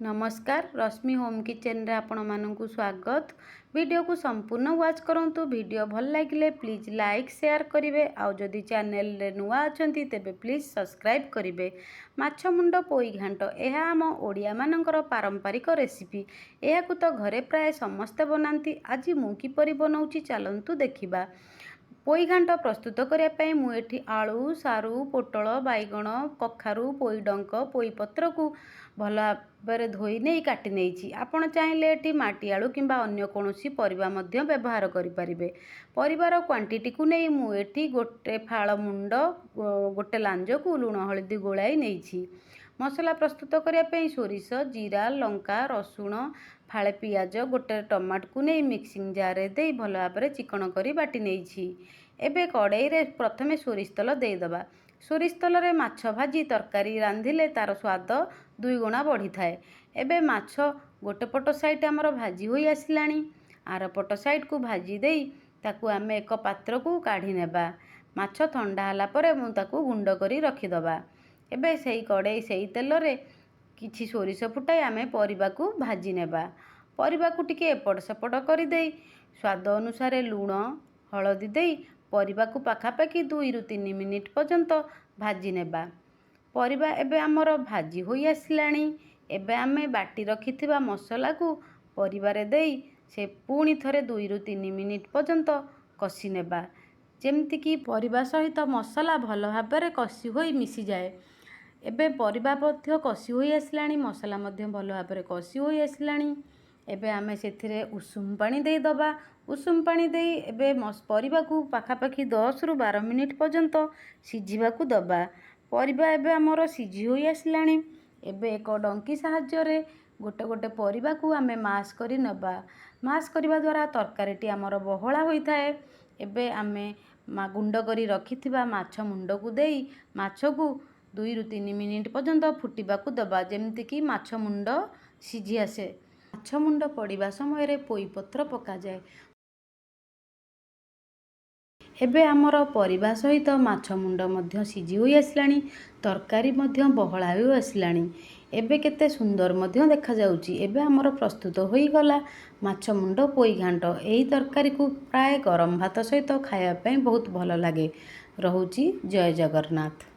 नमस्कार रश्मि home kitchen रे आपण मानकु स्वागत। वीडियो को संपूर्ण वाच करंतु। वीडियो भल लागिले प्लीज लाइक शेयर करिवे। आउ जदि चैनल रे नुआ अछंती तेबे प्लीज सब्सक्राइब करिवे। माछ मुंड पोई घांट एहा आम ओडिया मानकर पारंपरिक रेसिपी। एहा को तो घरे प्राय समस्त बनांती। आज मु किपरि बनौची चलंतु देखिबा। पोई घांट प्रस्तुत करने मुझे आलू सारू पोटल बैगण कखारू पोई डंक पोई पत्र को भल भाव धोई नहीं काटी नहीं। आपण चाहिए ये माटी आलू किंबा अन्य कौन परिबा मध्य व्यवहार करें। परिबार क्वांटिटी को नहीं मुझे गोटे फाड़ मुंड गोटे लांज को लुण हलदी गोलाई नहीं। मसला प्रस्तुत करने सोरिष जीरा लंका रसुण फाड़े पियाज गोटे टमाटो को नहीं मिक्सिंग जार दे भल भाव चिकन कर बाटी नहीं। एबे कड़ाई रे प्रथमे सोरिष तेल देदेबा। सोरिष तेल रे माछ भाजी तरकारी रांधिले तार स्वाद दुई गुणा बढ़ी थाए। एबे माछ गोटे पट साइड आमर भाजी होई आसिलानी। आर पट साइड को भाजी देई ताकू आमे एक पात्र को काढ़ी नेबा। माछ ठंडा हला परे मु ताकू गुंड करी रखिदबा। एबे सेई कड़ाई सेई तेल रे किछि सोरिष फुटाई आमे परिबा को भाजी नेबा। परिबा को टिके एपट सेपट करी देई स्वाद अनुसार लुण हलदी देई परिबा को पाखापाखि 2 ରୁ 3 मिनिट पर्यंत भाजी नेबा। परिबा एबे आमर भाजी होई आसिलानी। एबे आमे बाटी रखिथिबा मसला को परिबारे देई से पुणी थरे 2 ରୁ 3 मिनिट पर्यंत कषि नेबा। जेमति कि परिबा सहित मसला भल भाबरे कषि होई मिसी जाए। एबे परिबा मध्य कषि होई आसिलानी मसला मध्य भल भाबरे कषि होई आसिलानी। एबे आमे सेथिरे उषुम पानी देई दबा। उषुम पानी देई एबे परिबा को पाखापाखि 10 ରୁ 12 मिनिट पर्यंत सिझिबा को दबा। परिबा एबे हमर सिझी होई आसिलानी। एबे एक डंकी साहाय्य रे गोटे गोटे परिबा को आमे मास करी नबा। मास करिबा द्वारा तरकारीटी हमर बहळा होई थाए। एबे आमे गुंड करी रखिथिबा माछ मुंड को देई माछ को 2 ରୁ 3 मिनिट पर्यंत फुटिबा को दबा। जेमति कि माछ मुंड सिझी आसे। माछ मुंड पड़िबा समय रे पोई पत्र पका जाए। एबे आमर परिबा सहित माछ मुंड मध्य सिझी होई आसिलानी। तरकारी मध्य बहळा होई आसिलानी। एबे केते सुंदर मध्य देखा जाउची। एबे आमर प्रस्तुत होई गला माछ मुंड पोई घांट। एही तरकारी को प्राय गरम भात सहित खाया पई बहुत भल लागे। रहुची जय जगन्नाथ।